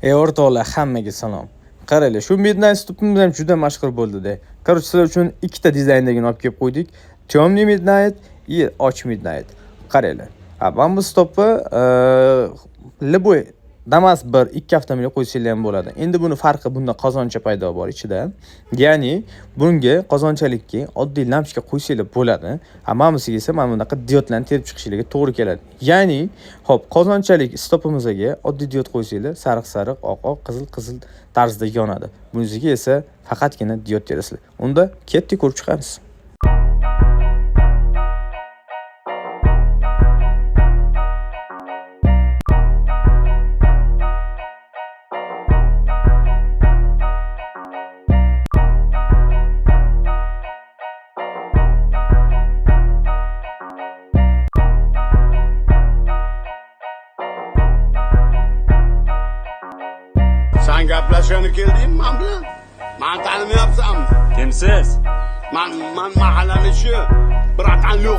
O'rtoqlar, hammaga salom. Qaranglar, shu Midnight stopimiz ham juda mashhur bo'ldi-da. Короче, sizlar uchun ikkita dizayndagini olib kelib qo'ydik. Temный Midnight va och Midnight. Qaranglar. Mana bu stopni Liboy Damas 1-2 hafta meni qo'ysanglar ham bo'ladi. Endi buni farqi bunda qozoncha paydo bor ichida. Ya'ni bunga qozonchalikka oddiy lampochka qo'ysanglar bo'ladi. Hammasiga esa mana bunaqa diodlarni terib chiqishlariga to'g'ri keladi. Ya'ni, hop, qozonchalik stopimizga oddiy diod qo'ysanglar, sariq-sariq, oq-oq, qizil-qizil tarzda yonadi. Bunisiga esa faqatgina diod terasizlar. Unda ketdik ko'rib chiqamiz. Sen gaplashgani keldingmi men bilan? Men tanimayapsanmi? Kimsiz? Men mahallaning shu bratan yo'q.